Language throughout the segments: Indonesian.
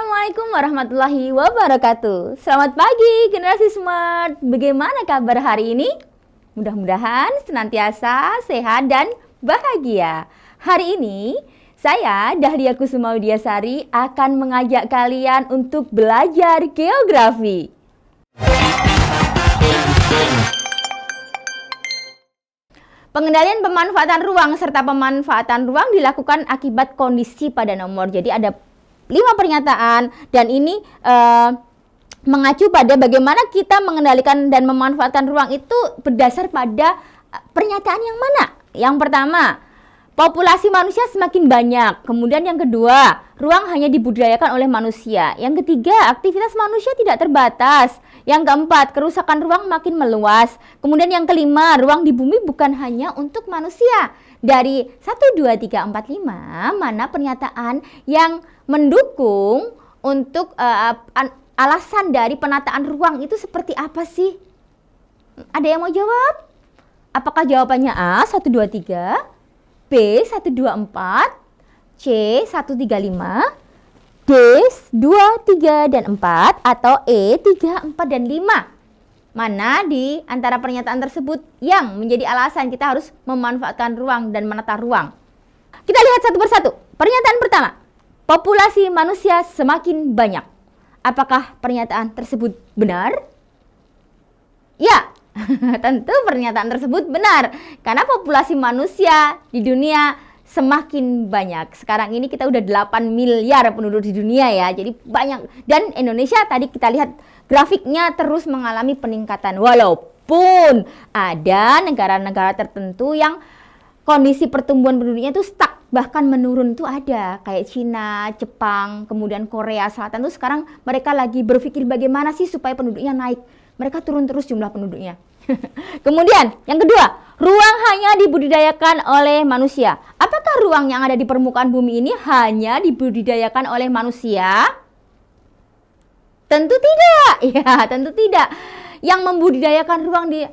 Assalamualaikum warahmatullahi wabarakatuh. Selamat pagi generasi smart. Bagaimana kabar hari ini? Mudah-mudahan senantiasa sehat dan bahagia. Hari ini saya Dahlia Kusuma Widiasari akan mengajak kalian untuk belajar geografi. Pengendalian pemanfaatan ruang serta pemanfaatan ruang dilakukan akibat kondisi pada nomor. Jadi ada 5 pernyataan dan ini mengacu pada bagaimana kita mengendalikan dan memanfaatkan ruang itu berdasar pada pernyataan yang mana. Yang pertama, populasi manusia semakin banyak. Kemudian yang kedua, ruang hanya dibudidayakan oleh manusia. Yang ketiga, aktivitas manusia tidak terbatas. Yang keempat, kerusakan ruang makin meluas. Kemudian yang kelima, ruang di bumi bukan hanya untuk manusia. Dari 1, 2, 3, 4, 5, mana pernyataan yang mendukung untuk alasan dari penataan ruang itu seperti apa sih? Ada yang mau jawab? Apakah jawabannya A, 1, 2, 3, B, 1, 2, 4, C, 1, 3, 5, D, 2, 3, dan 4, atau E, 3, 4, dan 5? Mana di antara pernyataan tersebut yang menjadi alasan kita harus memanfaatkan ruang dan menata ruang? Kita lihat satu persatu. Pernyataan pertama, populasi manusia semakin banyak. Apakah pernyataan tersebut benar? Ya, tentu pernyataan tersebut benar. Karena populasi manusia di dunia semakin banyak. Sekarang ini kita udah 8 miliar penduduk di dunia ya. Jadi banyak. Dan Indonesia tadi kita lihat grafiknya terus mengalami peningkatan. Walaupun ada negara-negara tertentu yang kondisi pertumbuhan penduduknya itu stuck. Bahkan menurun tuh ada. Kayak Cina, Jepang, kemudian Korea Selatan tuh sekarang mereka lagi berpikir bagaimana sih supaya penduduknya naik. Mereka turun terus jumlah penduduknya. Kemudian yang kedua, ruang hanya dibudidayakan oleh manusia. Apakah ruang yang ada di permukaan bumi ini hanya dibudidayakan oleh manusia? Tentu tidak. Ya, tentu tidak. Yang membudidayakan ruang di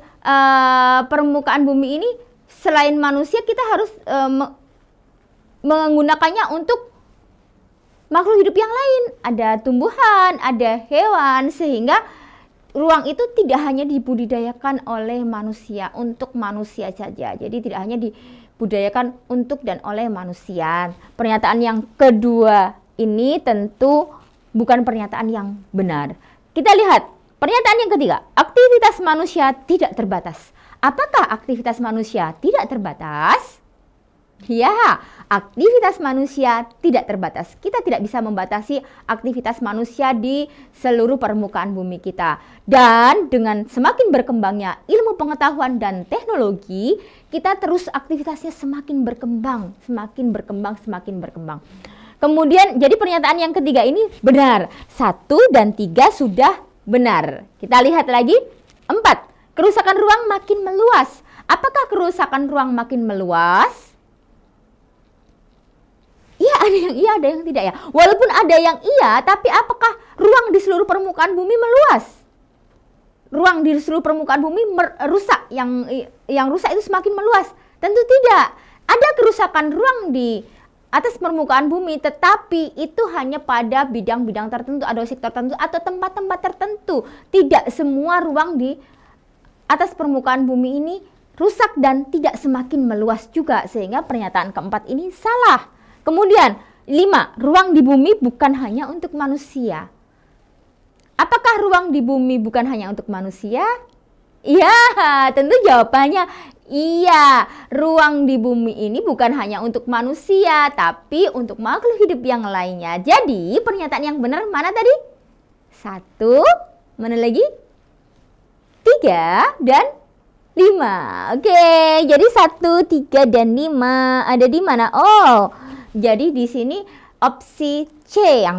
permukaan bumi ini selain manusia, kita harus menggunakannya untuk makhluk hidup yang lain. Ada tumbuhan, ada hewan, sehingga ruang itu tidak hanya dibudidayakan oleh manusia, untuk manusia saja. Jadi tidak hanya dibudidayakan untuk dan oleh manusia. Pernyataan yang kedua ini tentu bukan pernyataan yang benar. Kita lihat pernyataan yang ketiga, aktivitas manusia tidak terbatas. Apakah aktivitas manusia tidak terbatas? Ya, aktivitas manusia tidak terbatas. Kita tidak bisa membatasi aktivitas manusia di seluruh permukaan bumi kita. Dan dengan semakin berkembangnya ilmu pengetahuan dan teknologi, kita terus aktivitasnya semakin berkembang, semakin berkembang, semakin berkembang. Kemudian jadi pernyataan yang ketiga ini benar. 1 dan 3 sudah benar. Kita lihat lagi. 4. Kerusakan ruang makin meluas. Apakah kerusakan ruang makin meluas? Iya, ada yang iya, ada yang tidak ya. Walaupun ada yang iya, tapi apakah ruang di seluruh permukaan bumi meluas? Ruang di seluruh permukaan bumi rusak, yang rusak itu semakin meluas? Tentu tidak. Ada kerusakan ruang di atas permukaan bumi, tetapi itu hanya pada bidang-bidang tertentu, atau sektor tertentu, atau tempat-tempat tertentu. Tidak semua ruang di atas permukaan bumi ini rusak dan tidak semakin meluas juga, sehingga pernyataan keempat ini salah. Kemudian 5, ruang di bumi bukan hanya untuk manusia. Apakah ruang di bumi bukan hanya untuk manusia? Iya, tentu jawabannya iya. Ruang di bumi ini bukan hanya untuk manusia, tapi untuk makhluk hidup yang lainnya. Jadi pernyataan yang benar mana tadi? 1, mana lagi? 3 dan 5. Oke, jadi 1, 3, dan 5 ada di mana? Oh, jadi di sini opsi C yang